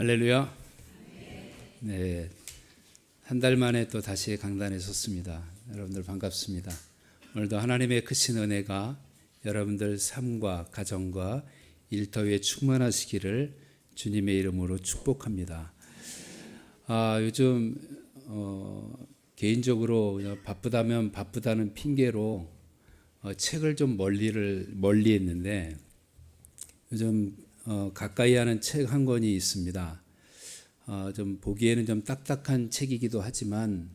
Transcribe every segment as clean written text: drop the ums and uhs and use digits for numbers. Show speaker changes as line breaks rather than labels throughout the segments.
할렐루야. 네, 한 달 만에 또 다시 강단에 섰습니다. 여러분들 반갑습니다. 오늘도 하나님의 크신 은혜가 여러분들 삶과 가정과 일터에 충만하시기를 주님의 이름으로 축복합니다. 요즘 개인적으로 바쁘다면 바쁘다는 핑계로 책을 좀 멀리 했는데 요즘 가까이 하는 책 한 권이 있습니다. 좀 보기에는 좀 딱딱한 책이기도 하지만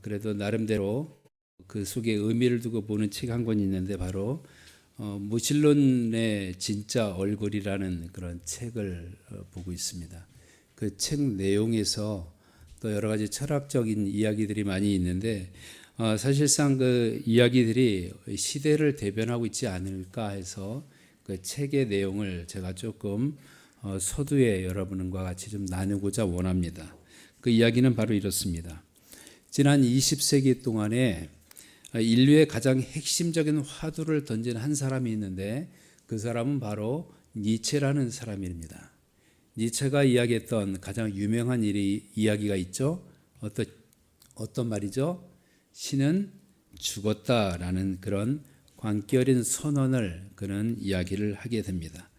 그래도 나름대로 그 속에 의미를 두고 보는 책 한 권이 있는데 바로 무신론의 진짜 얼굴이라는 그런 책을 보고 있습니다. 그 책 내용에서 또 여러 가지 철학적인 이야기들이 많이 있는데 사실상 그 이야기들이 시대를 대변하고 있지 않을까 해서 그 책의 내용을 제가 조금 서두에 여러분과 같이 좀 나누고자 원합니다. 그 이야기는 바로 이렇습니다. 지난 20세기 동안에 인류의 가장 핵심적인 화두를 던진 한 사람이 있는데 그 사람은 바로 니체라는 사람입니다. 니체가 이야기했던 가장 유명한 이야기가 있죠. 어떤 말이죠? 신은 죽었다라는 그런 광기 어린 선언을 그는 이야기를 하게 됩니다.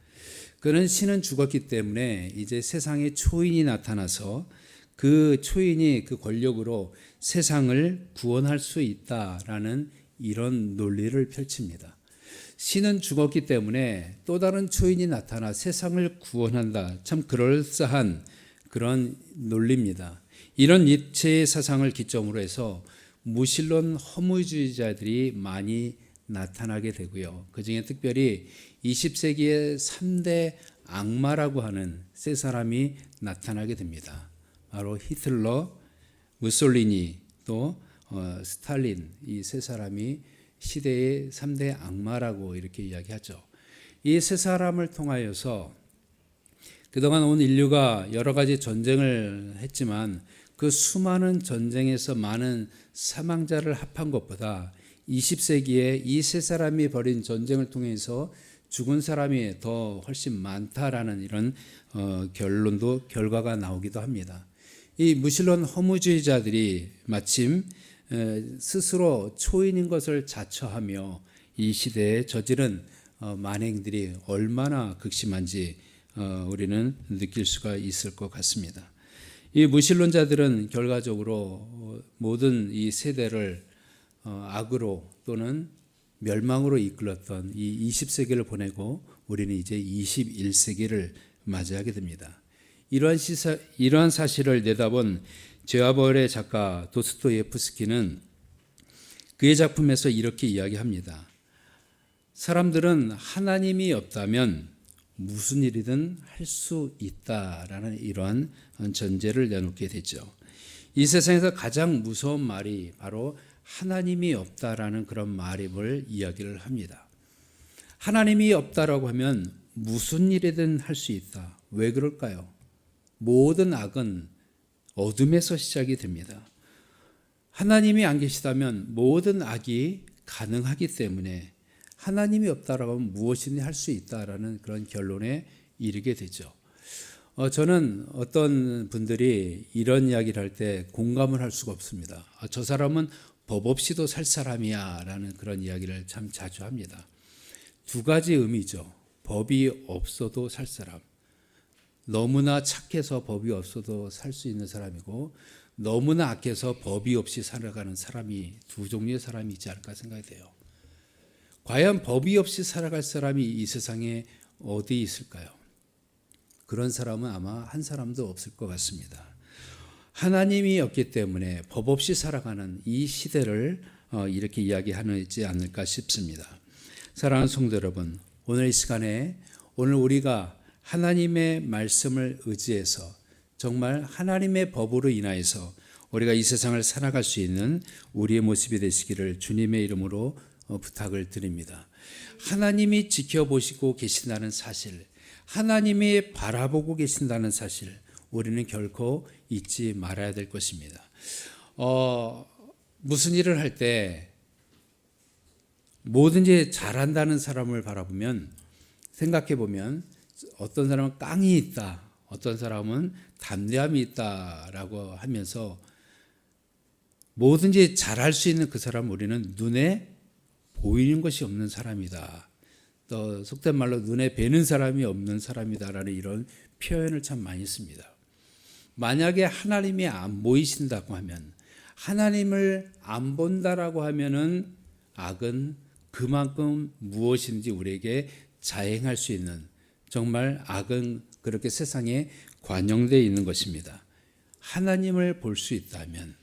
그는 신은 죽었기 때문에 이제 세상에 초인이 나타나서 그 초인이 그 권력으로 세상을 구원할 수 있다라는 이런 논리를 펼칩니다. 신은 죽었기 때문에 또 다른 초인이 나타나 세상을 구원한다. 참 그럴싸한 그런 논리입니다. 이런 니체의 사상을 기점으로 해서 무신론 허무주의자들이 많이 나타나게 되고요. 그중에 특별히 20세기의 3대 악마라고 하는 세 사람이 나타나게 됩니다. 바로 히틀러, 무솔리니, 또 스탈린, 이 세 사람이 시대의 3대 악마라고 이렇게 이야기하죠. 이 세 사람을 통하여서 그동안 온 인류가 여러 가지 전쟁을 했지만 그 수많은 전쟁에서 많은 사망자를 합한 것보다 20세기에 이 세 사람이 벌인 전쟁을 통해서 죽은 사람이 더 훨씬 많다라는 이런 결과가 나오기도 합니다. 이 무신론 허무주의자들이 마침 스스로 초인인 것을 자처하며 이 시대에 저지른 만행들이 얼마나 극심한지 우리는 느낄 수가 있을 것 같습니다. 이 무신론자들은 결과적으로 모든 이 세대를 악으로 또는 멸망으로 이끌었던 이 20세기를 보내고 우리는 이제 21세기를 맞이하게 됩니다. 이러한 사실을 내다본 죄와 벌의 작가 도스토예프스키는 그의 작품에서 이렇게 이야기합니다. 사람들은 하나님이 없다면 무슨 일이든 할 수 있다라는 이러한 전제를 내놓게 되죠. 이 세상에서 가장 무서운 말이 바로 하나님이 없다라는 그런 말임을 이야기를 합니다. 하나님이 없다라고 하면 무슨 일이든 할 수 있다. 왜 그럴까요? 모든 악은 어둠에서 시작이 됩니다. 하나님이 안 계시다면 모든 악이 가능하기 때문에 하나님이 없다라고 하면 무엇이든 할 수 있다라는 그런 결론에 이르게 되죠. 저는 어떤 분들이 이런 이야기를 할 때 공감을 할 수가 없습니다. 저 사람은 법 없이도 살 사람이야 라는 그런 이야기를 참 자주 합니다. 두 가지 의미죠. 법이 없어도 살 사람. 너무나 착해서 법이 없어도 살 수 있는 사람이고 너무나 악해서 법이 없이 살아가는 사람이 두 종류의 사람이 있지 않을까 생각이 돼요. 과연 법이 없이 살아갈 사람이 이 세상에 어디 있을까요? 그런 사람은 아마 한 사람도 없을 것 같습니다. 하나님이 없기 때문에 법 없이 살아가는 이 시대를 이렇게 이야기하지 않을까 싶습니다. 사랑하는 성도 여러분, 오늘 이 시간에 오늘 우리가 하나님의 말씀을 의지해서 정말 하나님의 법으로 인하여서 우리가 이 세상을 살아갈 수 있는 우리의 모습이 되시기를 주님의 이름으로 부탁을 드립니다. 하나님이 지켜보시고 계신다는 사실, 하나님이 바라보고 계신다는 사실, 우리는 결코 잊지 말아야 될 것입니다. 무슨 일을 할 때 뭐든지 잘한다는 사람을 바라보면 생각해 보면 어떤 사람은 깡이 있다, 어떤 사람은 담대함이 있다라고 하면서 뭐든지 잘할 수 있는 그 사람 우리는 눈에 보이는 것이 없는 사람이다. 또 속된 말로 눈에 뵈는 사람이 없는 사람이다라는 이런 표현을 참 많이 씁니다. 만약에 하나님이 안 보이신다고 하면, 하나님을 안 본다라고 하면은 악은 그만큼 무엇인지 우리에게 자행할 수 있는, 정말 악은 그렇게 세상에 관영되어 있는 것입니다. 하나님을 볼 수 있다면,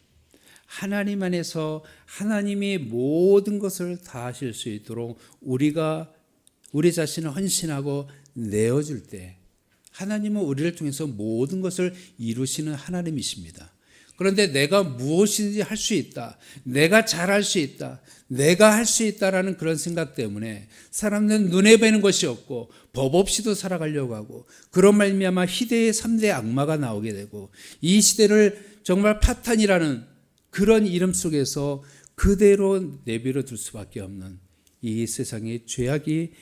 하나님 안에서 하나님이 모든 것을 다 하실 수 있도록 우리가 우리 자신을 헌신하고 내어줄 때, 하나님은 우리를 통해서 모든 것을 이루시는 하나님이십니다. 그런데 내가 무엇인지 할 수 있다, 내가 잘할 수 있다, 내가 할 수 있다라는 그런 생각 때문에 사람들은 눈에 뵈는 것이 없고 법 없이도 살아가려고 하고, 그런 말미암아 희대의 3대 악마가 나오게 되고, 이 시대를 정말 파탄이라는 그런 이름 속에서 그대로 내버려 둘 수밖에 없는 이 세상의 죄악이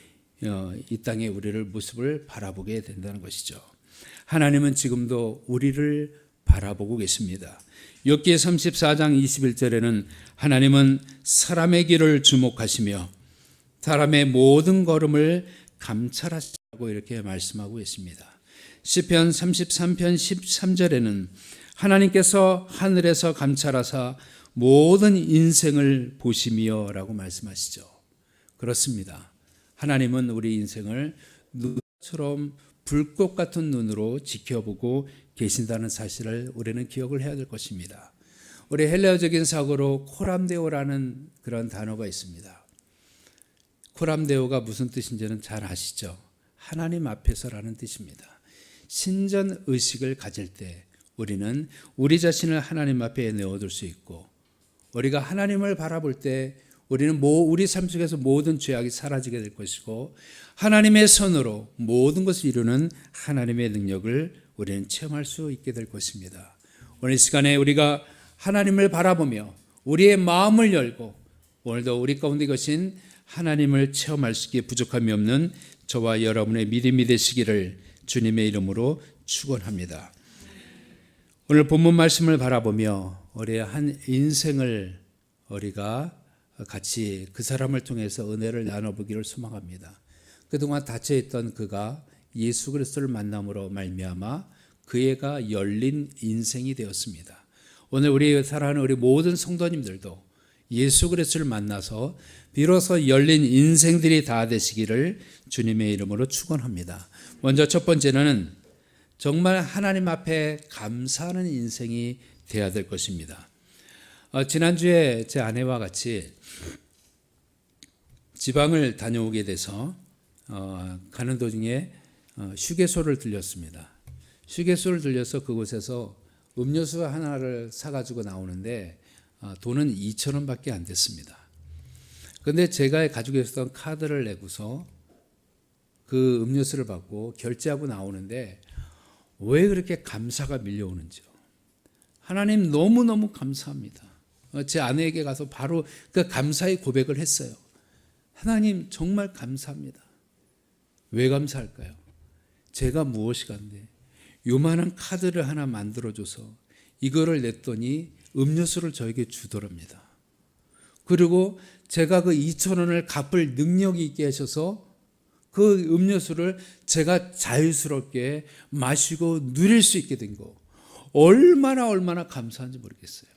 이 땅에 우리를 모습을 바라보게 된다는 것이죠. 하나님은 지금도 우리를 바라보고 계십니다. 욥기 34장 21절에는 하나님은 사람의 길을 주목하시며 사람의 모든 걸음을 감찰하시라고 이렇게 말씀하고 있습니다. 시편 33편 13절에는 하나님께서 하늘에서 감찰하사 모든 인생을 보시며 라고 말씀하시죠. 그렇습니다. 하나님은 우리 인생을 눈처럼 불꽃 같은 눈으로 지켜보고 계신다는 사실을 우리는 기억을 해야 될 것입니다. 우리 헬라어적인 사고로 코람데오라는 그런 단어가 있습니다. 코람데오가 무슨 뜻인지는 잘 아시죠? 하나님 앞에서라는 뜻입니다. 신전 의식을 가질 때 우리는 우리 자신을 하나님 앞에 내어둘 수 있고, 우리가 하나님을 바라볼 때 우리는 우리 삶 속에서 모든 죄악이 사라지게 될 것이고, 하나님의 손으로 모든 것을 이루는 하나님의 능력을 우리는 체험할 수 있게 될 것입니다. 오늘 시간에 우리가 하나님을 바라보며 우리의 마음을 열고, 오늘도 우리 가운데 계신 하나님을 체험할 수 있게 부족함이 없는 저와 여러분의 믿음이 되시기를 주님의 이름으로 축원합니다. 오늘 본문 말씀을 바라보며 우리의 한 인생을 우리가 같이 그 사람을 통해서 은혜를 나눠보기를 소망합니다. 그동안 닫혀있던 그가 예수 그리스도를 만남으로 말미암아 그애가 열린 인생이 되었습니다. 오늘 우리 사랑하는 우리 모든 성도님들도 예수 그리스도를 만나서 비로소 열린 인생들이 다 되시기를 주님의 이름으로 축원합니다. 먼저 첫 번째는 정말 하나님 앞에 감사하는 인생이 되어야 될 것입니다. 지난주에 제 아내와 같이 지방을 다녀오게 돼서 가는 도중에 휴게소를 들렸습니다. 휴게소를 들려서 그곳에서 음료수 하나를 사가지고 나오는데 돈은 2,000원밖에 안 됐습니다. 그런데 제가 가지고 있었던 카드를 내고서 그 음료수를 받고 결제하고 나오는데 왜 그렇게 감사가 밀려오는지요. 하나님 너무너무 감사합니다. 제 아내에게 가서 바로 그 감사의 고백을 했어요. 하나님 정말 감사합니다. 왜 감사할까요? 제가 무엇이 간데 요만한 카드를 하나 만들어줘서 이거를 냈더니 음료수를 저에게 주더랍니다. 그리고 제가 그 2,000원을 갚을 능력이 있게 하셔서 그 음료수를 제가 자유스럽게 마시고 누릴 수 있게 된 거, 얼마나 감사한지 모르겠어요.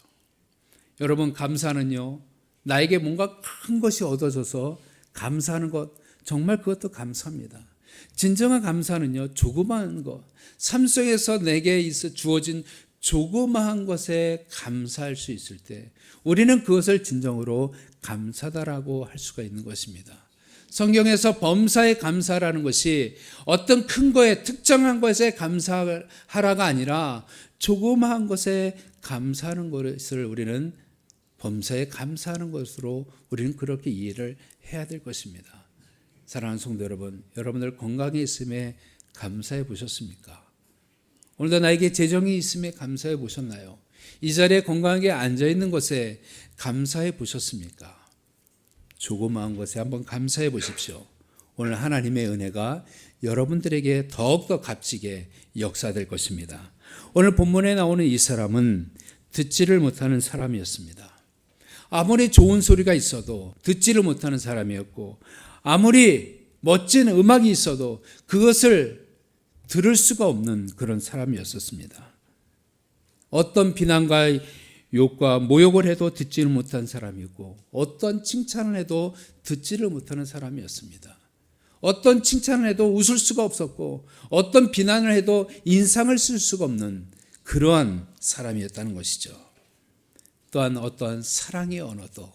여러분, 감사는요, 나에게 뭔가 큰 것이 얻어져서 감사하는 것, 정말 그것도 감사합니다. 진정한 감사는요, 조그마한 것, 삶 속에서 내게 주어진 조그마한 것에 감사할 수 있을 때 우리는 그것을 진정으로 감사다라고 할 수가 있는 것입니다. 성경에서 범사에 감사라는 것이 어떤 큰 거에 특정한 것에 감사하라가 아니라 조그마한 것에 감사하는 것을 우리는 범사에 감사하는 것으로 우리는 그렇게 이해를 해야 될 것입니다. 사랑하는 성도 여러분, 여러분들 건강에 있음에 감사해 보셨습니까? 오늘도 나에게 재정이 있음에 감사해 보셨나요? 이 자리에 건강하게 앉아있는 것에 감사해 보셨습니까? 조그마한 것에 한번 감사해 보십시오. 오늘 하나님의 은혜가 여러분들에게 더욱더 값지게 역사될 것입니다. 오늘 본문에 나오는 이 사람은 듣지를 못하는 사람이었습니다. 아무리 좋은 소리가 있어도 듣지를 못하는 사람이었고, 아무리 멋진 음악이 있어도 그것을 들을 수가 없는 그런 사람이었습니다. 어떤 비난과 욕과 모욕을 해도 듣지를 못한 사람이고, 어떤 칭찬을 해도 듣지를 못하는 사람이었습니다. 어떤 칭찬을 해도 웃을 수가 없었고, 어떤 비난을 해도 인상을 쓸 수가 없는 그러한 사람이었다는 것이죠. 또한 어떠한 사랑의 언어도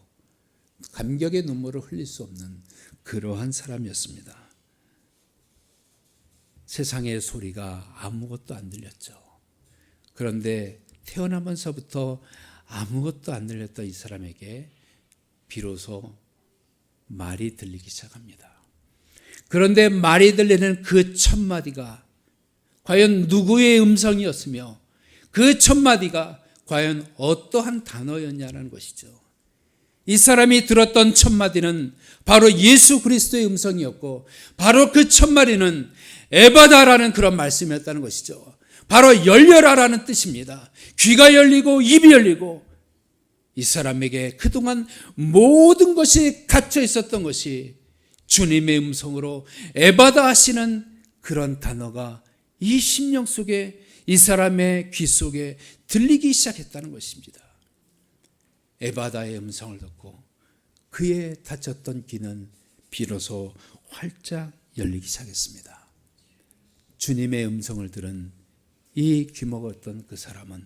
감격의 눈물을 흘릴 수 없는 그러한 사람이었습니다. 세상의 소리가 아무것도 안 들렸죠. 그런데 태어나면서부터 아무것도 안 들렸던 이 사람에게 비로소 말이 들리기 시작합니다. 그런데 말이 들리는 그 첫 마디가 과연 누구의 음성이었으며, 그 첫 마디가 과연 어떠한 단어였냐는 것이죠. 이 사람이 들었던 첫 마디는 바로 예수 그리스도의 음성이었고, 바로 그 첫 마디는 에바다라는 그런 말씀이었다는 것이죠. 바로 열려라라는 뜻입니다. 귀가 열리고 입이 열리고, 이 사람에게 그동안 모든 것이 갇혀 있었던 것이 주님의 음성으로 에바다 하시는 그런 단어가 이 심령 속에, 이 사람의 귀 속에 들리기 시작했다는 것입니다. 에바다의 음성을 듣고 그의 닫혔던 귀는 비로소 활짝 열리기 시작했습니다. 주님의 음성을 들은 이 귀먹었던 그 사람은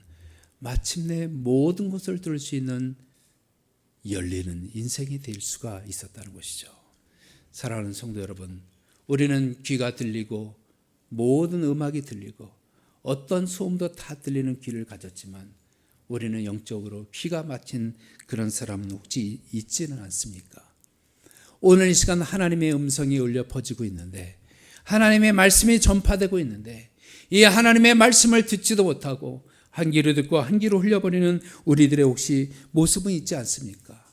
마침내 모든 것을 들을 수 있는 열리는 인생이 될 수가 있었다는 것이죠. 사랑하는 성도 여러분, 우리는 귀가 들리고 모든 음악이 들리고 어떤 소음도 다 들리는 귀를 가졌지만, 우리는 영적으로 귀가 막힌 그런 사람은 혹시 있지는 않습니까? 오늘 이 시간 하나님의 음성이 울려 퍼지고 있는데, 하나님의 말씀이 전파되고 있는데, 이 하나님의 말씀을 듣지도 못하고 한 귀로 듣고 한 귀로 흘려버리는 우리들의 혹시 모습은 있지 않습니까?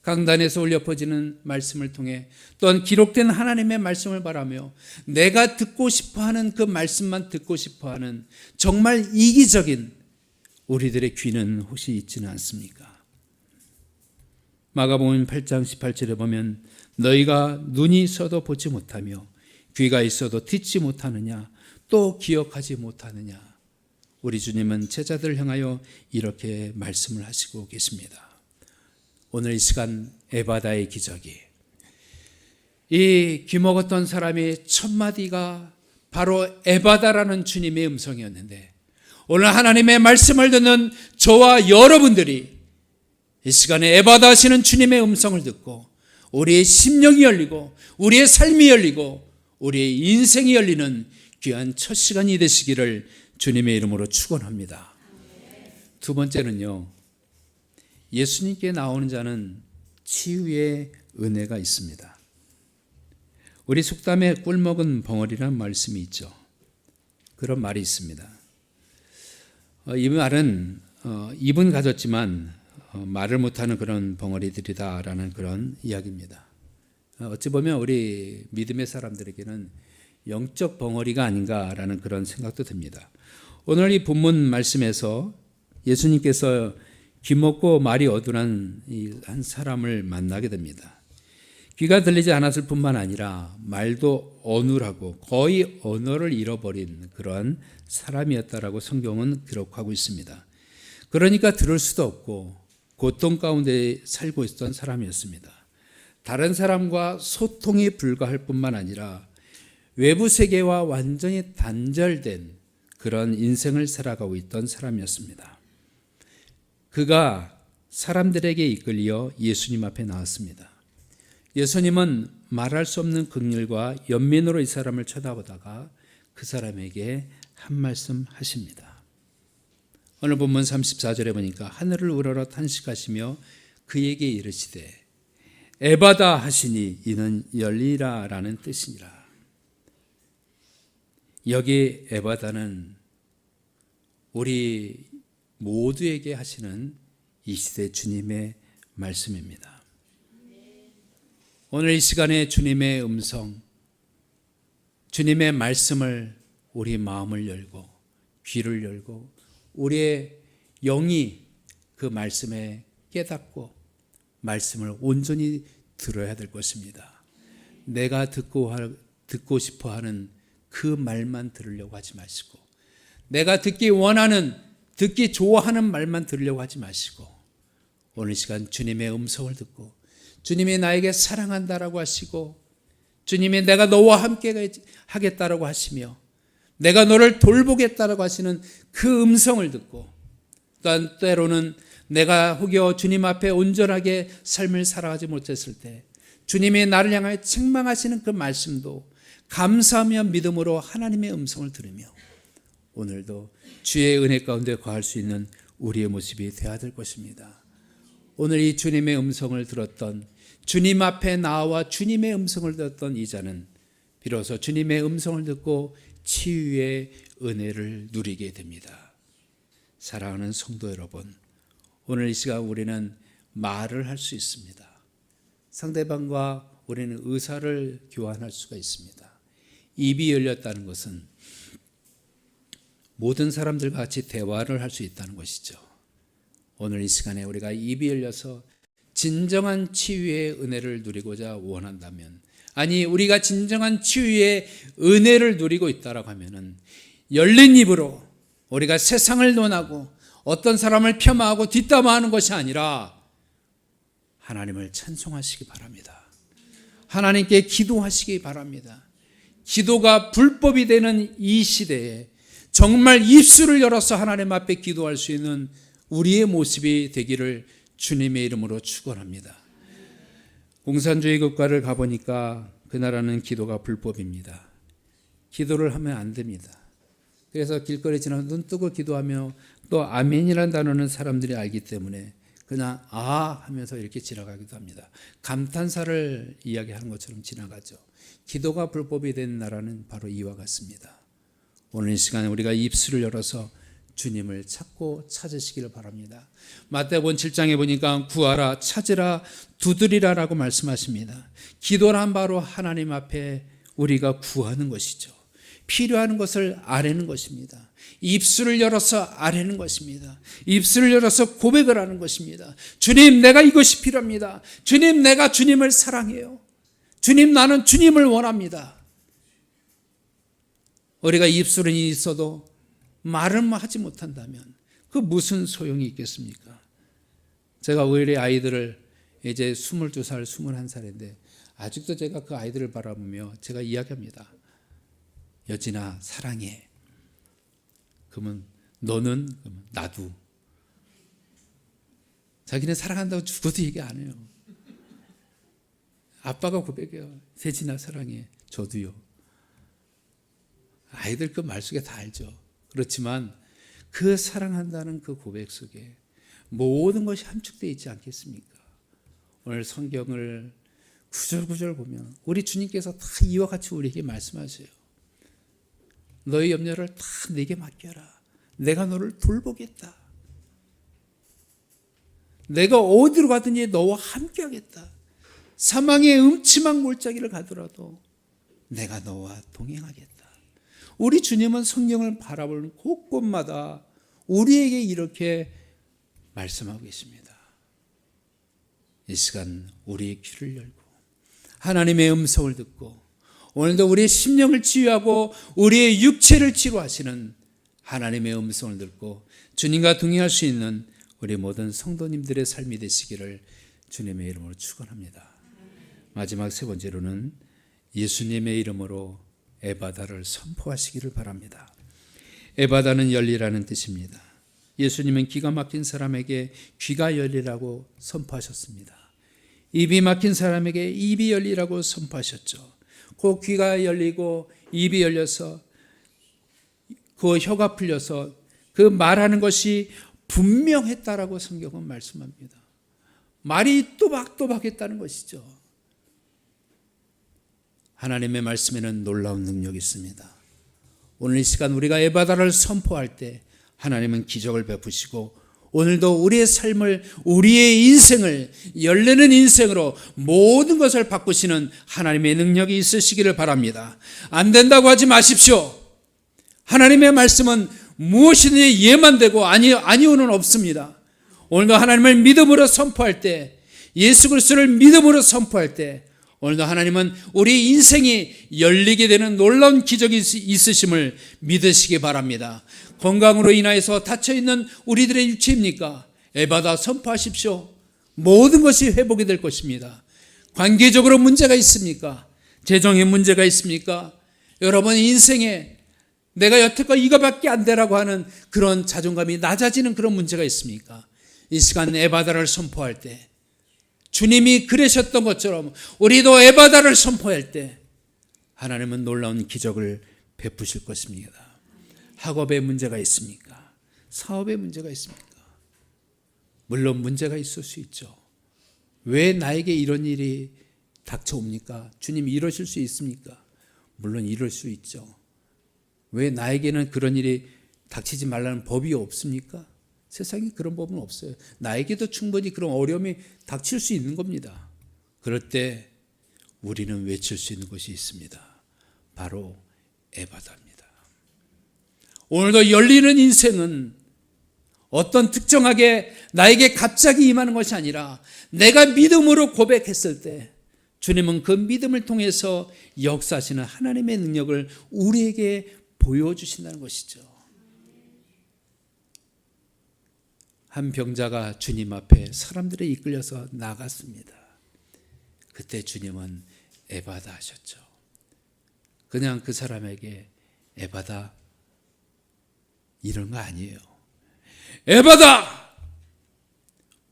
강단에서 울려 퍼지는 말씀을 통해, 또한 기록된 하나님의 말씀을 바라며 내가 듣고 싶어하는 그 말씀만 듣고 싶어하는 정말 이기적인 우리들의 귀는 혹시 있지는 않습니까? 마가복음 8장 18절에 보면 너희가 눈이 있어도 보지 못하며 귀가 있어도 듣지 못하느냐, 또 기억하지 못하느냐. 우리 주님은 제자들을 향하여 이렇게 말씀을 하시고 계십니다. 오늘 이 시간 에바다의 기적이, 이 귀먹었던 사람의 첫 마디가 바로 에바다라는 주님의 음성이었는데, 오늘 하나님의 말씀을 듣는 저와 여러분들이 이 시간에 에바다 하시는 주님의 음성을 듣고 우리의 심령이 열리고 우리의 삶이 열리고 우리의 인생이 열리는 귀한 첫 시간이 되시기를 주님의 이름으로 축원합니다. 두 번째는요, 예수님께 나오는 자는 치유의 은혜가 있습니다. 우리 속담에 꿀먹은 벙어리라는 말씀이 있죠. 그런 말이 있습니다. 이 말은 입은 가졌지만 말을 못하는 그런 벙어리들이다라는 그런 이야기입니다. 어찌 보면 우리 믿음의 사람들에게는 영적 벙어리가 아닌가라는 그런 생각도 듭니다. 오늘 이 본문 말씀에서 예수님께서 귀먹고 말이 어둔한 한 사람을 만나게 됩니다. 귀가 들리지 않았을 뿐만 아니라 말도 어눌하고 거의 언어를 잃어버린 그러한 사람이었다라고 성경은 기록하고 있습니다. 그러니까 들을 수도 없고 고통 가운데 살고 있던 사람이었습니다. 다른 사람과 소통이 불가할 뿐만 아니라 외부 세계와 완전히 단절된 그런 인생을 살아가고 있던 사람이었습니다. 그가 사람들에게 이끌려 예수님 앞에 나왔습니다. 예수님은 말할 수 없는 긍휼과 연민으로 이 사람을 쳐다보다가 그 사람에게 한 말씀 하십니다. 오늘 본문 34절에 보니까 하늘을 우러러 탄식하시며 그에게 이르시되 에바다 하시니 이는 열리라 라는 뜻이니라. 여기 에바다는 우리 모두에게 하시는 이 시대 주님의 말씀입니다. 오늘 이 시간에 주님의 음성, 주님의 말씀을 우리 마음을 열고 귀를 열고 우리의 영이 그 말씀에 깨닫고 말씀을 온전히 들어야 될 것입니다. 내가 듣고 싶어 하는 그 말만 들으려고 하지 마시고, 내가 듣기 원하는, 듣기 좋아하는 말만 들으려고 하지 마시고, 오늘 시간 주님의 음성을 듣고 주님이 나에게 사랑한다라고 하시고, 주님이 내가 너와 함께 하겠다라고 하시며 내가 너를 돌보겠다라고 하시는 그 음성을 듣고, 또한 때로는 내가 혹여 주님 앞에 온전하게 삶을 살아가지 못했을 때 주님이 나를 향하여 책망하시는 그 말씀도 감사하며 믿음으로 하나님의 음성을 들으며 오늘도 주의 은혜 가운데 거할 수 있는 우리의 모습이 되어야 될 것입니다. 오늘 이 주님의 음성을 들었던, 주님 앞에 나와 주님의 음성을 들었던 이 자는 비로소 주님의 음성을 듣고 치유의 은혜를 누리게 됩니다. 사랑하는 성도 여러분, 오늘 이 시간 우리는 말을 할 수 있습니다. 상대방과 우리는 의사를 교환할 수가 있습니다. 입이 열렸다는 것은 모든 사람들과 같이 대화를 할 수 있다는 것이죠. 오늘 이 시간에 우리가 입이 열려서 진정한 치유의 은혜를 누리고자 원한다면, 아니 우리가 진정한 치유의 은혜를 누리고 있다라고 하면은 열린 입으로 우리가 세상을 논하고 어떤 사람을 폄하하고 뒷담화하는 것이 아니라 하나님을 찬송하시기 바랍니다. 하나님께 기도하시기 바랍니다. 기도가 불법이 되는 이 시대에 정말 입술을 열어서 하나님 앞에 기도할 수 있는 우리의 모습이 되기를 주님의 이름으로 축원합니다. 공산주의 국가를 가보니까 그 나라는 기도가 불법입니다. 기도를 하면 안 됩니다. 그래서 길거리 지나면 눈 뜨고 기도하며 또 아멘이라는 단어는 사람들이 알기 때문에 그냥 아 하면서 이렇게 지나가기도 합니다. 감탄사를 이야기하는 것처럼 지나가죠. 기도가 불법이 된 나라는 바로 이와 같습니다. 오늘 이 시간에 우리가 입술을 열어서 주님을 찾고 찾으시기를 바랍니다. 마태복음 7장에 보니까 구하라, 찾으라, 두드리라라고 말씀하십니다. 기도란 바로 하나님 앞에 우리가 구하는 것이죠. 필요한 것을 아뢰는 것입니다. 입술을 열어서 아뢰는 것입니다. 입술을 열어서 고백을 하는 것입니다. 주님, 내가 이것이 필요합니다. 주님, 내가 주님을 사랑해요. 주님, 나는 주님을 원합니다. 우리가 입술은 있어도 말은 하지 못한다면 그 무슨 소용이 있겠습니까? 제가 우리 아이들을 이제 22살, 21살인데 아직도 제가 그 아이들을 바라보며 제가 이야기합니다. 여진아, 사랑해. 그러면 너는? 그러면 나도. 자기는 사랑한다고 죽어도 얘기 안 해요. 아빠가 고백해요. 세진아, 사랑해. 저도요. 아이들 그 말 속에 다 알죠. 그렇지만 그 사랑한다는 그 고백 속에 모든 것이 함축되어 있지 않겠습니까? 오늘 성경을 구절구절 보면 우리 주님께서 다 이와 같이 우리에게 말씀하세요. 너의 염려를 다 내게 맡겨라. 내가 너를 돌보겠다. 내가 어디로 가든지 너와 함께하겠다. 사망의 음침한 골짜기를 가더라도 내가 너와 동행하겠다. 우리 주님은 성경을 바라보는 곳곳마다 우리에게 이렇게 말씀하고 계십니다. 이 시간 우리의 귀를 열고 하나님의 음성을 듣고 오늘도 우리의 심령을 치유하고 우리의 육체를 치료하시는 하나님의 음성을 듣고 주님과 동행할 수 있는 우리 모든 성도님들의 삶이 되시기를 주님의 이름으로 축원합니다. 마지막 세 번째로는 예수님의 이름으로 에바다를 선포하시기를 바랍니다. 에바다는 열리라는 뜻입니다. 예수님은 기가 막힌 사람에게 귀가 열리라고 선포하셨습니다. 입이 막힌 사람에게 입이 열리라고 선포하셨죠. 그 귀가 열리고 입이 열려서 그 혀가 풀려서 그 말하는 것이 분명했다라고 성경은 말씀합니다. 말이 또박또박했다는 것이죠. 하나님의 말씀에는 놀라운 능력이 있습니다. 오늘 이 시간 우리가 에바다를 선포할 때 하나님은 기적을 베푸시고 오늘도 우리의 삶을, 우리의 인생을 열리는 인생으로 모든 것을 바꾸시는 하나님의 능력이 있으시기를 바랍니다. 안 된다고 하지 마십시오. 하나님의 말씀은 무엇이든지 예만 되고 아니오는 없습니다. 오늘도 하나님을 믿음으로 선포할 때, 예수 그리스도를 믿음으로 선포할 때, 오늘도 하나님은 우리 인생이 열리게 되는 놀라운 기적이 있으심을 믿으시기 바랍니다. 건강으로 인하여서 닫혀있는 우리들의 육체입니까? 에바다 선포하십시오. 모든 것이 회복이 될 것입니다. 관계적으로 문제가 있습니까? 재정에 문제가 있습니까? 여러분 인생에 내가 여태껏 이거밖에 안 되라고 하는 그런 자존감이 낮아지는 그런 문제가 있습니까? 이 시간 에바다를 선포할 때, 주님이 그러셨던 것처럼 우리도 에바다를 선포할 때 하나님은 놀라운 기적을 베푸실 것입니다. 학업에 문제가 있습니까? 사업에 문제가 있습니까? 물론 문제가 있을 수 있죠. 왜 나에게 이런 일이 닥쳐옵니까? 주님 이러실 수 있습니까? 물론 이럴 수 있죠. 왜 나에게는 그런 일이 닥치지 말라는 법이 없습니까? 세상에 그런 법은 없어요. 나에게도 충분히 그런 어려움이 닥칠 수 있는 겁니다. 그럴 때 우리는 외칠 수 있는 것이 있습니다. 바로 에바다입니다. 오늘도 열리는 인생은 어떤 특정하게 나에게 갑자기 임하는 것이 아니라 내가 믿음으로 고백했을 때 주님은 그 믿음을 통해서 역사하시는 하나님의 능력을 우리에게 보여주신다는 것이죠. 한 병자가 주님 앞에 사람들에 이끌려서 나갔습니다. 그때 주님은 에바다 하셨죠. 그냥 그 사람에게 에바다 이런 거 아니에요. 에바다!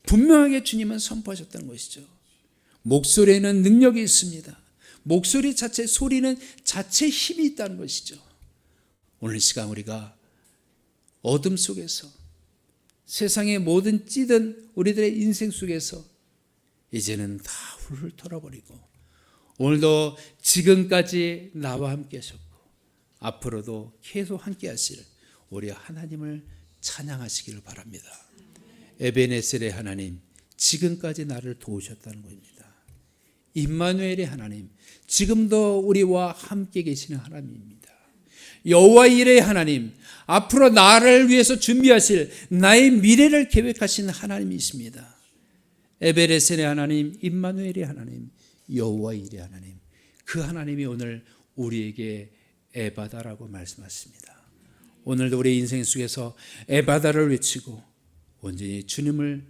분명하게 주님은 선포하셨다는 것이죠. 목소리에는 능력이 있습니다. 목소리 자체, 소리는 자체 힘이 있다는 것이죠. 오늘 시간 우리가 어둠 속에서 세상의 모든 찌든 우리들의 인생 속에서 이제는 다 훌훌 털어버리고 오늘도 지금까지 나와 함께 하셨고 앞으로도 계속 함께 하실 우리 하나님을 찬양하시기를 바랍니다. 에베네셀의 하나님, 지금까지 나를 도우셨다는 것입니다. 임마누엘의 하나님, 지금도 우리와 함께 계시는 하나님입니다. 여호와 이레의 하나님, 앞으로 나를 위해서 준비하실 나의 미래를 계획하신 하나님이십니다. 에베네셀의 하나님, 임마누엘의 하나님, 여호와 이레의 하나님, 그 하나님이 오늘 우리에게 에바다라고 말씀하십니다. 오늘도 우리 인생 속에서 에바다를 외치고 온전히 주님을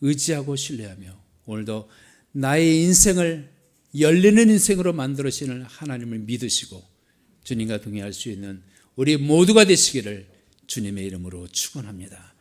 의지하고 신뢰하며 오늘도 나의 인생을 열리는 인생으로 만들어주시는 하나님을 믿으시고 주님과 동행할 수 있는 우리 모두가 되시기를 주님의 이름으로 축원합니다.